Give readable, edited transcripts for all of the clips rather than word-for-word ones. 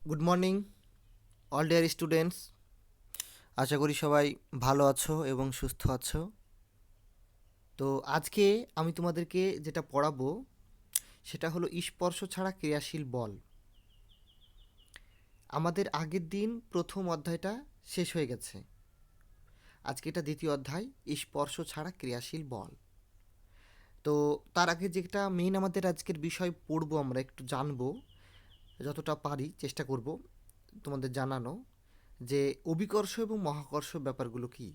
Good morning all dear students. আশা করি সবাই ভালো আছো এবং সুস্থ আছো। তো আজকে আমি তোমাদেরকে যেটা পড়াবো সেটা হলো স্পর্শ ছাড়া ক্রিয়াশীল বল। আমাদের আগের দিন প্রথম অধ্যায়টা শেষ হয়ে গেছে। আজকে এটা দ্বিতীয় অধ্যায়, স্পর্শ ছাড়া ক্রিয়াশীল বল। তো তার আগে যেটা মেইন আমাদের আজকের বিষয় পড়বো, আমরা একটু জানবো, যতটা পারি চেষ্টা করব তোমাদের জানানো যে অভিকর্ষ এবং মহাকর্ষ ব্যাপারগুলো কি।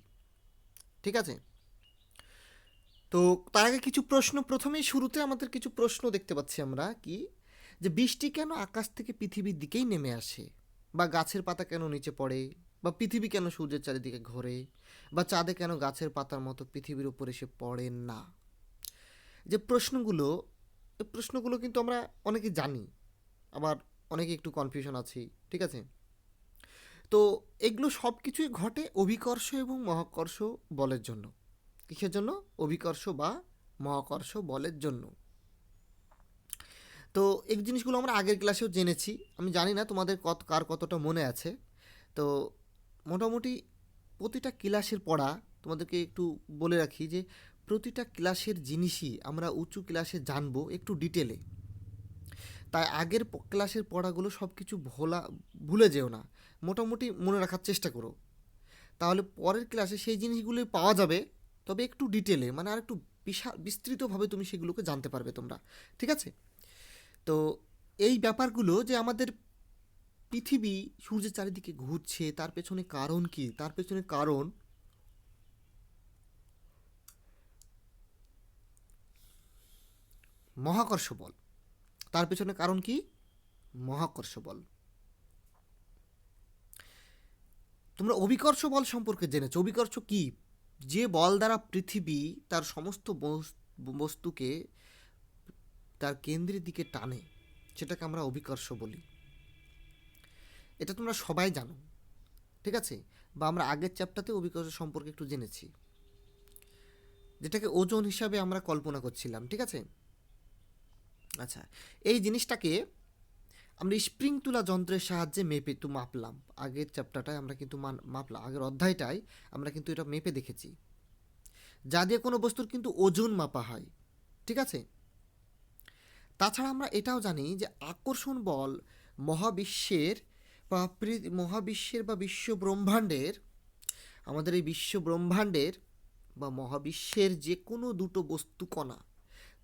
ঠিক আছে? তো তার আগে কিছু প্রশ্ন, প্রথমেই শুরুতে আমাদের কিছু প্রশ্ন দেখতে পাচ্ছি আমরা কি, যে বৃষ্টি কেন আকাশ থেকে পৃথিবীর দিকেই নেমে আসে, বা গাছের পাতা কেন নিচে পড়ে, বা পৃথিবী কেন সূর্যের চারিদিকে ঘোরে, বা চাঁদে কেন গাছের পাতার মতো পৃথিবীর উপর এসে পড়ে না। যে প্রশ্নগুলো, এই প্রশ্নগুলো কিন্তু আমরা অনেকে জানি, আবার অনেকে একটু কনফিউশন আছি। ঠিক আছে? তো এগুলো সব কিছুই ঘটে অভিকর্ষ এবং মহাকর্ষ বলের জন্য। কিসের জন্য? অভিকর্ষ বা মহাকর্ষ বলের জন্য। তো এই জিনিসগুলো আমরা আগের ক্লাসেও জেনেছি। আমি জানি না তোমাদের কার কতটা মনে আছে। তো মোটামুটি প্রতিটা ক্লাসের পড়া তোমাদেরকে একটু বলে রাখি যে প্রতিটা ক্লাসের জিনিসই আমরা উঁচু ক্লাসে জানবো একটু ডিটেলে। তাই আগের ক্লাসের পড়াগুলো সব কিছু ভুলে যেও না, মোটামুটি মনে রাখার চেষ্টা করো। তাহলে পরের ক্লাসে সেই জিনিসগুলো পাওয়া যাবে, তবে একটু ডিটেলে, মানে আর একটু বিশাল বিস্তৃতভাবে তুমি সেগুলোকে জানতে পারবে তোমরা। ঠিক আছে? তো এই ব্যাপারগুলো যে আমাদের পৃথিবী সূর্যের চারিদিকে ঘুরছে, তার পেছনে কারণ কি? তার পেছনে কারণ মহাকর্ষ বল। তার পেছনে কারণ কি? মহাকর্ষ বল। তোমরা অভিকর্ষ বল সম্পর্কে জেনেছো। অভিকর্ষ কি? যে বল দ্বারা পৃথিবী তার সমস্ত বস্তুকে তার কেন্দ্রের দিকে টানে, সেটাকে আমরা অভিকর্ষ বলি। এটা তোমরা সবাই জানো। ঠিক আছে? বা আমরা আগের চ্যাপ্টারতে অভিকর্ষ সম্পর্কে একটু জেনেছি, যেটাকে ওজন হিসাবে আমরা কল্পনা করছিলাম। ঠিক আছে? আচ্ছা, এই জিনিসটাকে আমরা স্প্রিং তুলা যন্ত্রের সাহায্যে মাপলাম। আগের চ্যাপ্টারটায় আমরা কিন্তু মাপলাম, আগের অধ্যায়টায় আমরা কিন্তু এটা মেপে দেখেছি, যা দিয়ে কোনো বস্তুর কিন্তু ওজন মাপা হয়। ঠিক আছে? তাছাড়া আমরা এটাও জানি যে আকর্ষণ বল মহাবিশ্বের মহাবিশ্বের বা বিশ্ব ব্রহ্মাণ্ডের, আমাদের এই বিশ্ব ব্রহ্মাণ্ডের বা মহাবিশ্বের যে কোনো দুটো বস্তু কণা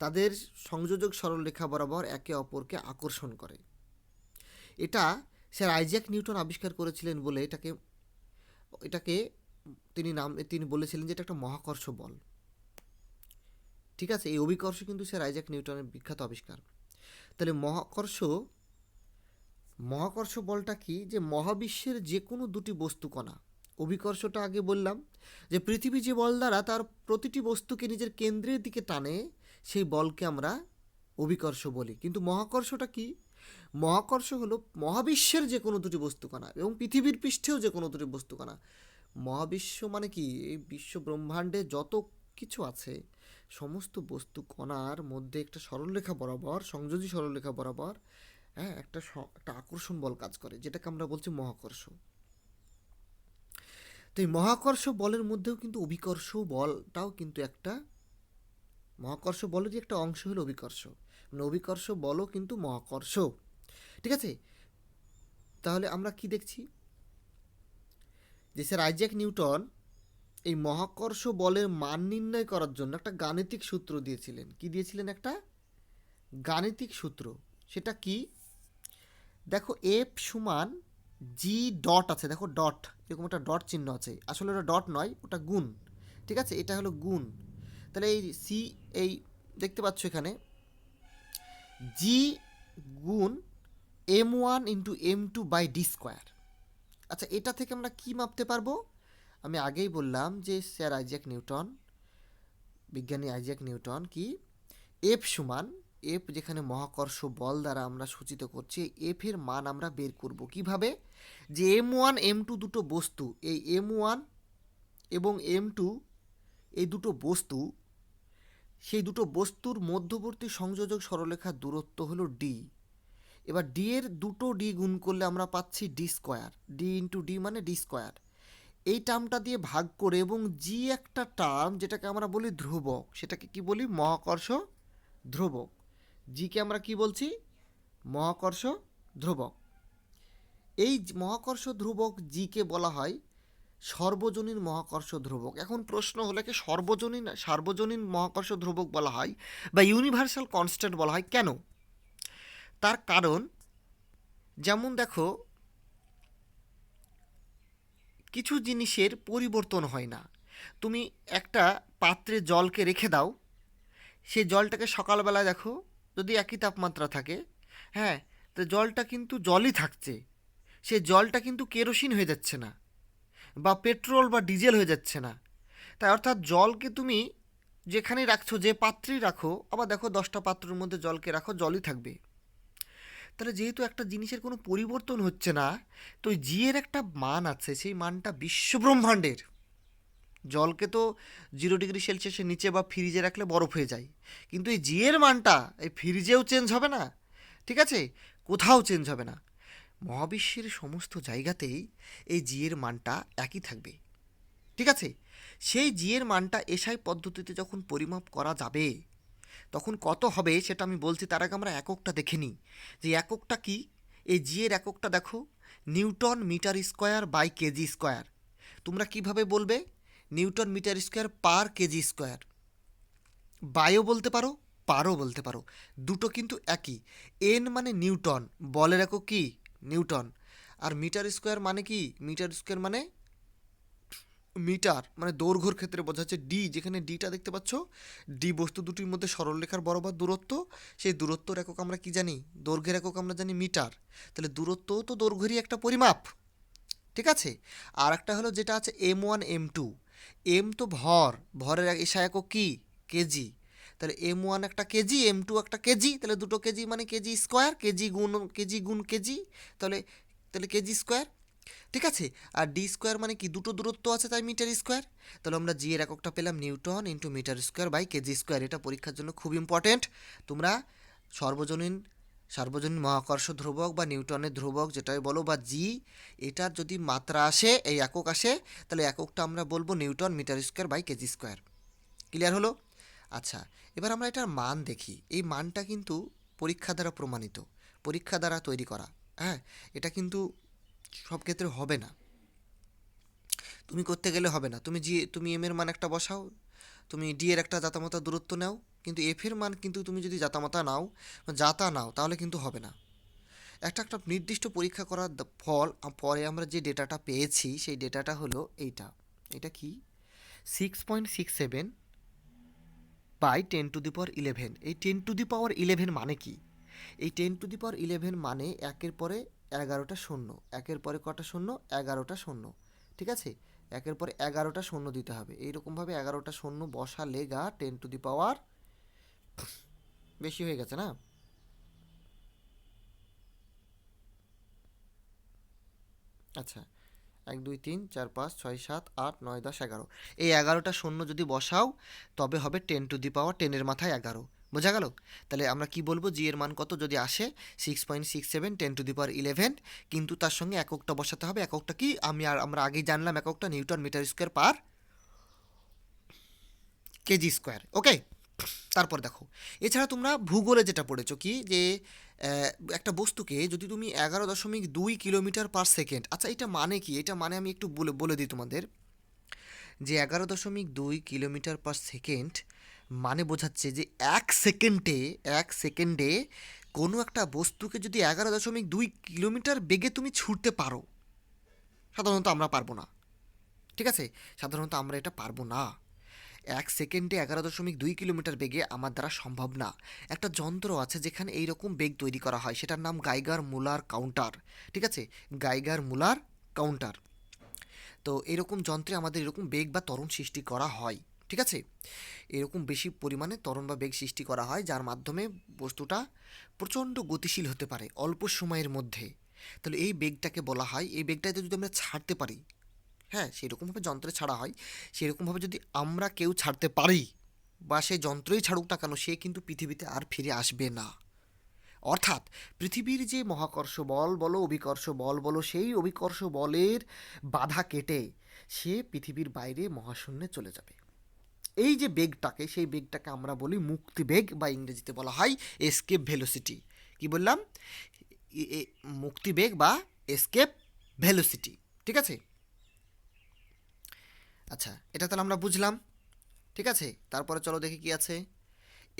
তাদের সংযোজক সরলরেখা বরাবর একে অপরকে আকর্ষণ করে। এটা স্যার আইজ্যাক নিউটন আবিষ্কার করেছিলেন বলে এটাকে এটাকে তিনি বলেছিলেন যে এটা একটা মহাকর্ষ বল। ঠিক আছে? এই অভিকর্ষ কিন্তু স্যার আইজ্যাক নিউটনের বিখ্যাত আবিষ্কার। তাহলে মহাকর্ষ বলটা কি? যে মহাবিশ্বের যে কোনো দুটি বস্তু কণা, অভিকর্ষটা আগে বললাম যে পৃথিবী যে বল দ্বারা তার প্রতিটি বস্তুকে নিজের কেন্দ্রের দিকে টানে, সেই বলকে আমরা অভিকর্ষ বলি। কিন্তু মহাকর্ষটা কি? মহাকর্ষ হলো মহাবিশ্বের যে কোনো দুটি বস্তু কণা এবং পৃথিবীর পৃষ্ঠেও যে কোনো দুটি বস্তু কণা। মহাবিশ্ব মানে কি? এই বিশ্ব ব্রহ্মাণ্ডে যত কিছু আছে সমস্ত বস্তু কণার মধ্যে একটা সরলরেখা বরাবর, সংযোজী সরলরেখা বরাবর, হ্যাঁ, একটা আকর্ষণ বল কাজ করে, যেটাকে আমরা বলছি মহাকর্ষ। তো এই মহাকর্ষ বলের মধ্যেও কিন্তু অভিকর্ষ বলটাও কিন্তু একটা, মহাকর্ষ বলেরই একটা অংশ হলো অভিকর্ষ, মানে অভিকর্ষ বলও কিন্তু মহাকর্ষ। ঠিক আছে? তাহলে আমরা কি দেখছি, যে স্যার আইজ্যাক নিউটন এই মহাকর্ষ বলের মান নির্ণয় করার জন্য একটা গাণিতিক সূত্র দিয়েছিলেন। কি দিয়েছিলেন? একটা গাণিতিক সূত্র। সেটা কি? দেখো, এফ সমান জি ডট আছে, দেখো ডট, এরকম একটা ডট চিহ্ন আছে, আসলে ওটা ডট নয়, ওটা গুণ। ঠিক আছে? এটা হলো গুণ। তাহলে এই সি, এই দেখতে পাচ্ছ এখানে জি গুণ m1 × m2/d²। আচ্ছা, এটা থেকে আমরা কি মাপতে পারবো? আমি আগেই বললাম যে স্যার আইজ্যাক নিউটন, বিজ্ঞানী আইজ্যাক নিউটন কি এফ সমান, এফ যেখানে মহাকর্ষ বল দ্বারা আমরা সূচিত করছি, এফ এর মান আমরা বের করব কিভাবে? যে m1 m2 দুটো বস্তু, এই m1 এবং m2 এই দুটো বস্তু, সেই দুটো বস্তুর মধ্যবর্তী সংযোজক সরলরেখার দূরত্ব হলো ডি, এবার ডি এর দুটো ডি গুণ করলে আমরা পাচ্ছি D square, D into D মানে ডি স্কোয়ার। এই টার্মটা দিয়ে ভাগ করে এবং জি একটা টার্ম যেটাকে আমরা বলি ধ্রুবক, সেটাকে কি বলি মহাকর্ষ ধ্রুবক। জিকে আমরা কি বলছি মহাকর্ষ ধ্রুবক। এই মহাকর্ষ ধ্রুবক জিকে বলা হয় সর্বজনীন মহাকর্ষ ধ্রুবক। এখন প্রশ্ন হলো কি সার্বজনীন মহাকর্ষ ধ্রুবক বলা হয় বা ইউনিভার্সাল কনস্ট্যান্ট বলা হয় কেন? তার কারণ যেমন দেখো, কিছু জিনিসের পরিবর্তন হয় না। তুমি একটা পাত্রে জলকে রেখে দাও, সেই জলটাকে সকালবেলা দেখো যদি একই তাপমাত্রা থাকে, হ্যাঁ, তো জলটা কিন্তু জলই থাকছে, সে জলটা কিন্তু কেরোসিন হয়ে যাচ্ছে না বা পেট্রোল বা ডিজেল হয়ে যাচ্ছে না। তাই অর্থাৎ জলকে তুমি যেখানেই রাখছো, যে পাত্রেই রাখো, আবার দেখো 10টা পাত্রের মধ্যে জলকে রাখো, জলই থাকবে। তাহলে যেহেতু একটা জিনিসের কোনো পরিবর্তন হচ্ছে না, তো ওই জি এর একটা মান আছে, সেই মানটা বিশ্বব্রহ্মাণ্ডের। জলকে তো 0 ডিগ্রি সেলসিয়াসের নিচে বা ফ্রিজে রাখলে বরফ হয়ে যায়, কিন্তু এই জি এর মানটা এই ফ্রিজেও চেঞ্জ হবে না, ঠিক আছে, কোথাও চেঞ্জ হবে না। মহাবিশ্বের সমস্ত জায়গাতেই এই জি এর মানটা একই থাকবে, ঠিক আছে। সেই জি এর মানটা এসআই পদ্ধতিতে যখন পরিমাপ করা যাবে তখন কত হবে সেটা আমি বলছি, তার আগে আমরা এককটা দেখে নিই যে এককটা কি। এই জি এর এককটা দেখো, newton metre square by kg square. তোমরা কিভাবে বলবে? Newton metre square per kg square. বায়ও বলতে পারো, পারও বলতে পারো, দুটো কিন্তু একই। এন মানে নিউটন, বলের একক কি নিউটন। আর মিটার স্কোয়ার মানে কি? মিটার স্কোয়ার মানে মিটার, মানে দৈর্ঘ্যর ক্ষেত্রে বোঝা যাচ্ছে। ডি, যেখানে ডিটা দেখতে পাচ্ছ, ডি বস্তু দুটির মধ্যে সরলরেখার বরাবর দূরত্ব, সেই দূরত্বর একক আমরা কি জানি? দৈর্ঘ্যের একক আমরা জানি মিটার। তাহলে দূরত্বও তো দৈর্ঘ্যেরই একটা পরিমাপ, ঠিক আছে। আর একটা হলো যেটা আছে M1 M2। এম তো ভর, ভরের এসা একক কি? কেজি। তাহলে M1 একটা কেজি, M2 একটা কেজি, তাহলে দুটো কেজি মানে কেজি স্কোয়ার, কেজি গুণ কেজি, তাহলে তাহলে কেজি স্কোয়ার, ঠিক আছে। আর ডি স্কোয়ার মানে কি? দুটো দূরত্ব আছে তাই মিটার স্কোয়ার। তাহলে আমরা জি এর এককটা পেলাম newton into metre square by kg square. এটা পরীক্ষার জন্য খুব ইম্পর্টেন্ট। তোমরা সর্বজনীন সার্বজনীন মহাকর্ষ ধ্রুবক বা নিউটনের ধ্রুবক যেটাই বলো বা জি, এটার যদি মাত্রা আসে, এই একক আসে, তাহলে এককটা আমরা বলবো newton metre square by kg square. Clear হলো? আচ্ছা, এবার আমরা এটার মান দেখি। এই মানটা কিন্তু পরীক্ষা দ্বারা প্রমাণিত, পরীক্ষা দ্বারা তৈরি করা, হ্যাঁ। এটা কিন্তু সব ক্ষেত্রে হবে না, তুমি করতে গেলে হবে না। তুমি এম এর মান একটা বসাও, তুমি ডি এর একটা জাতামাতা দূরত্ব নাও, কিন্তু এফ এর মান কিন্তু তুমি যদি জাতা নাও তাহলে কিন্তু হবে না। একটা নির্দিষ্ট পরীক্ষা করার ফল পরে আমরা যে ডেটাটা পেয়েছি, সেই ডেটাটা হলো এইটা। এটা কি? 6.67 বাই 10^11। এই 10^11 মানে কি? এই 10^11 মানে একের পরে 11টা শূন্য, একের পরে কটা শূন্য? 11টা শূন্য, ঠিক আছে। একের পরে 11টা শূন্য দিতে হবে। এইরকমভাবে 11টা শূন্য বসালে গা 10^, বেশি হয়ে গেছে না? আচ্ছা, 1 2 3 4 5 6 7 8 9 10 11। এই 11টা শূন্য যদি বসাও তবে হবে 10^10 এর মাথায় 11। বোঝা গেল? তাহলে আমরা কি বলবো? জি এর মান কত যদি আসে 6.67 10^11, কিন্তু তার সঙ্গে এককটা বসাতে হবে। এককটা কি? আমরা আগেই জানলাম, এককটা newton metre square per kg square. Okay, তারপর দেখো, এছাড়া তোমরা ভূগোলে যেটা পড়েছো কি, যে একটা বস্তুকে যদি তুমি 11.2 কিলোমিটার পার সেকেন্ড, আচ্ছা এটা মানে কি? এটা মানে আমি একটু বলে বলে দিই তোমাদের, যে 11.2 কিলোমিটার পার সেকেন্ড মানে বোঝাচ্ছে যে 1 সেকেন্ডে কোনো একটা বস্তুকে যদি 11.2 কিলোমিটার বেগে তুমি ছুটতে পারো, সাধারণত আমরা পারবো না, ঠিক আছে, সাধারণত আমরা এটা পারবো না। 1 সেকেন্ডে 11.2 কিলোমিটার বেগে আমার দ্বারা সম্ভব না। একটা যন্ত্র আছে যেখানে এইরকম বেগ তৈরি করা হয়, সেটার নাম গাইগার মুলার কাউন্টার, ঠিক আছে, গাইগার মুলার কাউন্টার। তো এরকম যন্ত্রে আমাদের এরকম বেগ বা ত্বরণ সৃষ্টি করা হয়, ঠিক আছে। এরকম বেশি পরিমাণে ত্বরণ বা বেগ সৃষ্টি করা হয় যার মাধ্যমে বস্তুটা প্রচণ্ড গতিশীল হতে পারে অল্প সময়ের মধ্যে। তাহলে এই বেগটাকে বলা হয়, এই বেগটাতে যদি আমরা ছাড়তে পারি, হ্যাঁ, সেরকমভাবে যন্ত্রে ছাড়া হয়, সেরকমভাবে যদি আমরা কেউ ছাড়তে পারি বা সেই যন্ত্রই ছাড়ুক না কেন, সে কিন্তু পৃথিবীতে আর ফিরে আসবে না। অর্থাৎ পৃথিবীর যে মহাকর্ষ বল বলো অভিকর্ষ বল বলো, সেই অভিকর্ষ বলের বাধা কেটে সে পৃথিবীর বাইরে মহাশূন্যে চলে যাবে। এই যে বেগটাকে, সেই বেগটাকে আমরা বলি মুক্তিবেগ, বা ইংরেজিতে বলা হয় এসকেপ ভেলোসিটি। কি বললাম? মুক্তিবেগ বা এসকেপ ভেলোসিটি। ঠিক আছে? আচ্ছা, এটা তাহলে আমরা বুঝলাম। ঠিক আছে, তারপরে চলো দেখি কি আছে।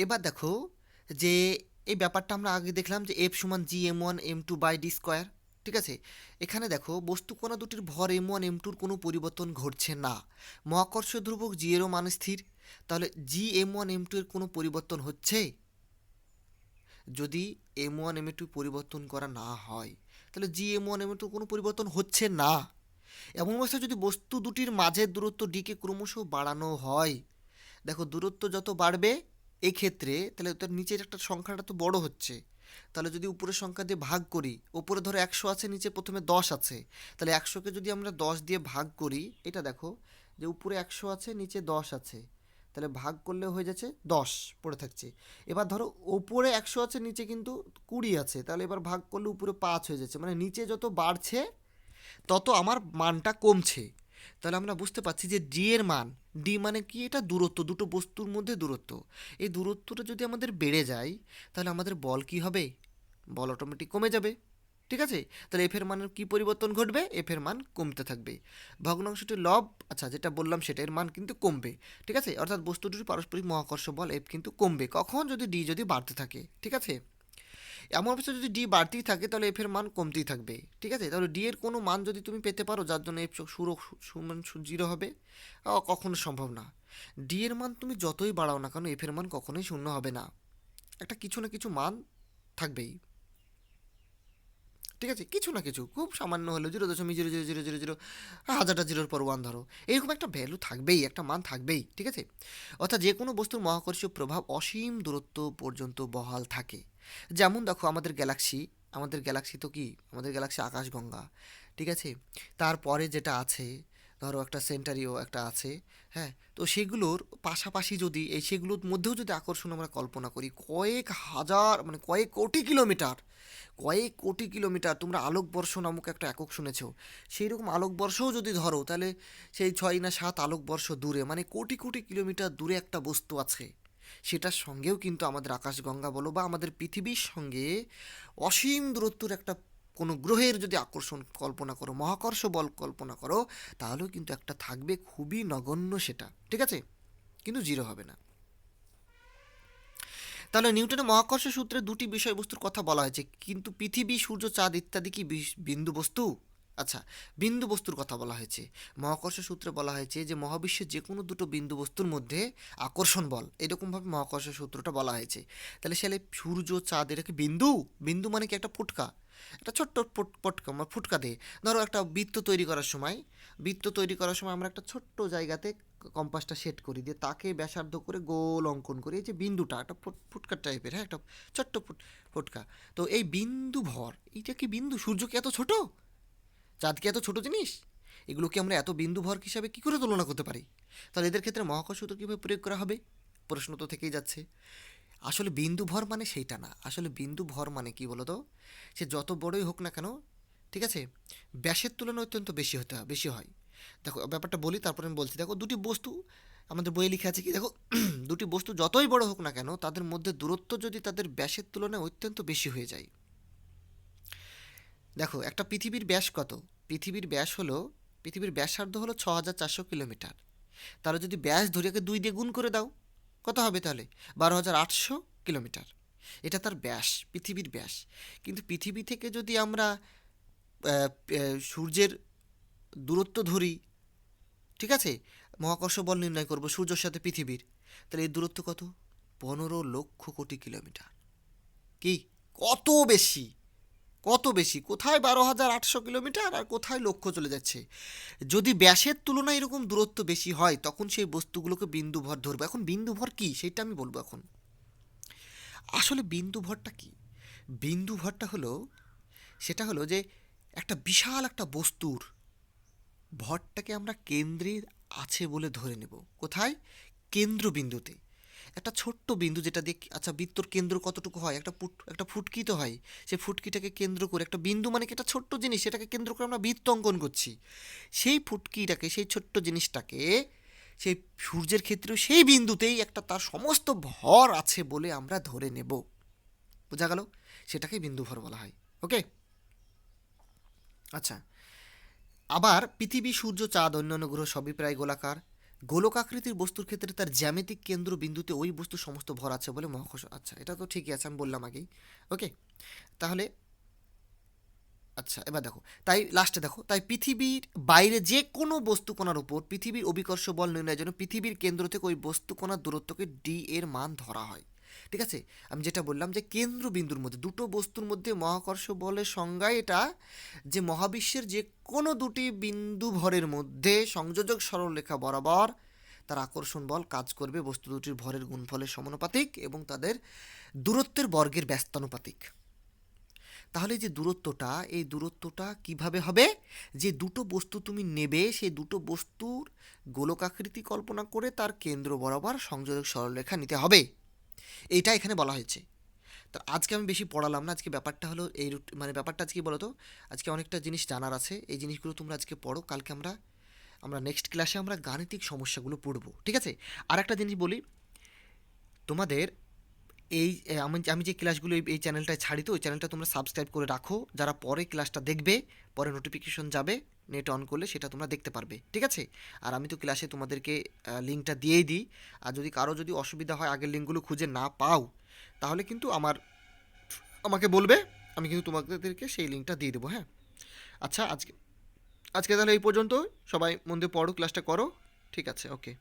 এবার দেখো যে এই ব্যাপারটা আমরা আগে দেখলাম যে এফ সমান G M one M two by D square. ঠিক আছে, এখানে দেখো বস্তু কণা দুটির ভর এম ওয়ান এম টুর কোনো পরিবর্তন ঘটছে না। মহাকর্ষ ধ্রুবক জি এরও মান স্থির। তাহলে G M one M two এর কোনো পরিবর্তন হচ্ছে? যদি এম ওয়ান এম টু পরিবর্তন করা না হয়, তাহলে G M one M two কোনো পরিবর্তন হচ্ছে না। এমন অবস্থায় যদি বস্তু দুটির মাঝের দূরত্ব ডিকে ক্রমশ বাড়ানো হয়, দেখো দূরত্ব যত বাড়বে এই ক্ষেত্রে, তাহলে তার নিচের একটা সংখ্যাটা তো বড় হচ্ছে। তাহলে যদি উপরের সংখ্যা দিয়ে ভাগ করি, উপরে ধরো 100 আছে, নিচে প্রথমে 10 আছে, তাহলে 100কে যদি আমরা 10 দিয়ে ভাগ করি, এটা দেখো যে উপরে 100 আছে, নিচে 10 আছে, তাহলে ভাগ করলে হয়ে যাচ্ছে 10 পড়ে থাকছে। এবার ধরো উপরে 100 আছে, নিচে কিন্তু 20 আছে, তাহলে এবার ভাগ করলে উপরে 5 হয়ে যাচ্ছে, মানে নিচে যত বাড়ছে তত আমার মানটা কমছে। তাহলে আমরা বুঝতে পারছি যে ডি এর মান, ডি মানে কি? এটা দূরত্ব, দুটো বস্তুর মধ্যে দূরত্ব। এই দূরত্বটা যদি আমাদের বেড়ে যায়, তাহলে আমাদের বল কি হবে? বল অটোমেটিক কমে যাবে। ঠিক আছে, তাহলে এফ এর মানের কি পরিবর্তন ঘটবে? এফ এর মান কমতে থাকবে। ভগ্নাংশটি লব, আচ্ছা যেটা বললাম সেটা, এর মান কিন্তু কমবে। ঠিক আছে, অর্থাৎ বস্তু দুটির পারস্পরিক মহাকর্ষ বল এফ কিন্তু কমবে। কখন? যদি ডি যদি বাড়তে থাকে। ঠিক আছে, এমন অবস্থায় যদি ডি বাড়তেই থাকে, তাহলে এফ এর মান কমতেই থাকবে। ঠিক আছে, তাহলে ডি এর কোনো মান যদি তুমি পেতে পারো যার জন্য এফ সমান 0 হবে, কখনো সম্ভব না। ডি এর মান তুমি যতই বাড়াও না কেন, এফ এর মান কখনোই 0 হবে না। একটা কিছু না কিছু মান থাকবেই। ঠিক আছে, কিছু না কিছু, খুব সামান্য হলো 0.000000, হাজারটা জিরোর পর 1 ধরো, এরকম একটা ভ্যালু থাকবেই, একটা মান থাকবেই। ঠিক আছে, অর্থাৎ যে কোনো বস্তুর মহাকর্ষীয় প্রভাব অসীম দূরত্ব পর্যন্ত বহাল থাকে। যেমন দেখো আমাদের গ্যালাক্সি তো কি, আমাদের গ্যালাক্সি আকাশগঙ্গা। ঠিক আছে, তারপরে যেটা আছে, ধরো একটা সেন্টারিও একটা আছে। হ্যাঁ, তো সেগুলোর পাশাপাশি যদি সেগুলোর মধ্যেও যদি আকর্ষণ আমরা কল্পনা করি, কয়েক হাজার মানে কয়েক কোটি কিলোমিটার, তোমরা আলোকবর্ষ নামক একটা একক শুনেছো, সেই রকম আলোকবর্ষও যদি ধরো, তাহলে সেই 6 না 7 আলোকবর্ষ দূরে, মানে কোটি কোটি কিলোমিটার দূরে একটা বস্তু আছে, সেটার সঙ্গেও কিন্তু আমাদের আকাশগঙ্গা বলো বা আমাদের পৃথিবীর সঙ্গে অসীম দূরত্বের একটা কোনো গ্রহের যদি আকর্ষণ কল্পনা করো, মহাকর্ষ বল কল্পনা করো, তাহলেও কিন্তু একটা থাকবে, খুবই নগণ্য সেটা। ঠিক আছে, কিন্তু জিরো হবে না। তাহলে নিউটনের মহাকর্ষ সূত্রে দুটি বিষয়বস্তুর কথা বলা হয়েছে, কিন্তু পৃথিবী, সূর্য, চাঁদ ইত্যাদি কি বিন্দু বস্তু? আচ্ছা, বিন্দু বস্তুর কথা বলা হয়েছে। মহাকর্ষ সূত্রে বলা হয়েছে যে মহাবিশ্বের যে কোনো দুটো বিন্দু বস্তুর মধ্যে আকর্ষণ বল, এরকমভাবে মহাকর্ষ সূত্রটা বলা হয়েছে। তাহলে সূর্য, চাঁদ, এটা কি বিন্দু? বিন্দু মানে কি? একটা ফুটকা, একটা ছোট্ট ফুটকা দিয়ে, ধরো একটা বৃত্ত তৈরি করার সময় আমরা একটা ছোট্ট জায়গাতে কম্পাসটা সেট করি, দিয়ে তাকে ব্যাসার্ধ করে গোল অঙ্কন করি। এই যে বিন্দুটা একটা ফুটকা টাইপের, হ্যাঁ, একটা ছোট্ট ফুটকা। তো এই বিন্দু ভর, এইটা কি বিন্দু? সূর্য কি এত ছোট? চাঁদ কি এত ছোট জিনিস? এগুলোকে আমরা এত বিন্দু ভর হিসাবে কী করে তুলনা করতে পারি? তাহলে এদের ক্ষেত্রে মহাকর্ষ সূত্র কীভাবে প্রয়োগ করা হবে? প্রশ্ন তো থেকেই যাচ্ছে। আসলে বিন্দু ভর মানে সেইটা না, আসলে বিন্দু ভর মানে কি বলো তো? সে যত বড়ই হোক না কেন, ঠিক আছে, ব্যাসের তুলনায় অত্যন্ত বেশি হয়। দেখো ব্যাপারটা বলি, তারপরে আমি বলছি। দেখো দুটি বস্তু, আমাদের বইয়ে লিখে আছে কি, দেখো দুটি বস্তু যতই বড় হোক না কেন, তাদের মধ্যে দূরত্ব যদি তাদের ব্যাসের তুলনায় অত্যন্ত বেশি হয়ে যায়। দেখো একটা পৃথিবীর ব্যাস কত? পৃথিবীর ব্যাসার্ধ হলো 6400 কিলোমিটার। তাহলে যদি ব্যাস ধরে 2 দিয়ে গুণ করে দাও, কত হবে তাহলে? 12800 কিলোমিটার। এটা তার ব্যাস, পৃথিবীর ব্যাস। কিন্তু পৃথিবী থেকে যদি আমরা সূর্যের দূরত্ব ধরি, ঠিক আছে, মহাকর্ষ বল নির্ণয় করব সূর্যের সাথে পৃথিবীর, তাহলে এই দূরত্ব কত? 15 লক্ষ কোটি কিলোমিটার। কি? কত বেশি, কত বেশি! কোথায় 12,800 কিলোমিটার আর কোথায় লক্ষ্য চলে যাচ্ছে। যদি ব্যাসের তুলনায় এরকম দূরত্ব বেশি হয়, তখন সেই বস্তুগুলোকে বিন্দু ভর ধরবো। এখন বিন্দু ভর কি সেটা আমি বলবো এখন। আসলে বিন্দু ভরটা কি? বিন্দু ভরটা হলো, সেটা হলো যে একটা বিশাল একটা বস্তুর ভরটাকে আমরা কেন্দ্রে আছে বলে ধরে নেব। কোথায়? কেন্দ্রবিন্দুতে। একটা ছোট্ট বিন্দু যেটা দিয়ে, আচ্ছা বৃত্তর কেন্দ্র কতটুকু হয়, একটা ফুটকি তো হয়, সেই ফুটকিটাকে কেন্দ্র করে একটা বিন্দু, মানে কি একটা ছোট্ট জিনিস, সেটাকে কেন্দ্র করে আমরা বৃত্ত অঙ্কন করছি। সেই ফুটকিটাকে, সেই ছোট্ট জিনিসটাকে, সেই সূর্যের ক্ষেত্রেও সেই বিন্দুতেই একটা তার সমস্ত ভর আছে বলে আমরা ধরে নেব। বোঝা গেল? সেটাকে বিন্দু ভর বলা হয়। ওকে, আচ্ছা। আবার পৃথিবী, সূর্য, চাঁদ, অন্যান্য গ্রহ সবই প্রায় গোলাকার। গোলকাকৃতির বস্তুর ক্ষেত্রে তার জ্যামিতিক কেন্দ্র বিন্দুতে ওই বস্তুর সমস্ত ভর আছে বলে মহাকর্ষ। আচ্ছা, এটা তো ঠিকই আছে, আমি বললাম আগেই। ওকে, তাহলে আচ্ছা এবার দেখো, তাই লাস্টে দেখো, তাই পৃথিবীর বাইরে যে কোনো বস্তুকণার উপর পৃথিবীর অভিকর্ষ বল নির্ণয়ের জন্য পৃথিবীর কেন্দ্র থেকে ওই বস্তুকণার দূরত্বকে ডি এর মান ধরা হয়। ঠিক আছে, আমি যেটা বললাম যে কেন্দ্রবিন্দুর মধ্যে দুটো বস্তুর মধ্যে মহাকর্ষ বলের সংজ্ঞায় এটা, যে মহাবিশ্বের যে কোনো দুটি বিন্দু ভরের মধ্যে সংযোজক সরলরেখা বরাবর তার আকর্ষণ বল কাজ করবে বস্তু দুটির ভরের গুণফলের সমানুপাতিক এবং তাদের দূরত্বের বর্গের ব্যস্তানুপাতিক। তাহলে যে দূরত্বটা, এই দূরত্বটা কিভাবে হবে? যে দুটো বস্তু তুমি নেবে, সেই দুটো বস্তুর গোলকাকৃতি কল্পনা করে তার কেন্দ্র বরাবর সংযোজক সরলরেখা নিতে হবে, এইটা এখানে বলা হয়েছে। তো আজকে আমি বেশি পড়ালাম না, আজকে ব্যাপারটা হলো এই মানে ব্যাপারটা আজকে বলো তো, আজকে অনেকটা জিনিস জানার আছে, এই জিনিসগুলো তোমরা আজকে পড়ো, কালকে আমরা আমরা নেক্সট ক্লাসে আমরা গাণিতিক সমস্যাগুলো পড়বো। ঠিক আছে, আর একটা জিনিস বলি তোমাদের, এই আমি যে ক্লাসগুলো এই চ্যানেলটায় ছাড়ি, তো ওই চ্যানেলটা তোমরা সাবস্ক্রাইব করে রাখো, যারা পরে ক্লাসটা দেখবে, পরে নোটিফিকেশন যাবে, নেট অন করলে সেটা তোমরা দেখতে পারবে। ঠিক আছে, আর আমি তো ক্লাসে তোমাদেরকে লিঙ্কটা দিয়েই দিই, আর যদি কারো যদি অসুবিধা হয়, আগের লিঙ্কগুলো খুঁজে না পাও, তাহলে কিন্তু আমাকে বলবে, আমি কিন্তু তোমাদেরকে সেই লিঙ্কটা দিয়ে দেবো। হ্যাঁ, আচ্ছা, আজকে আজকে তাহলে এই পর্যন্ত, সবাই মন দিয়ে পড়ো, ক্লাসটা করো। ঠিক আছে, ওকে।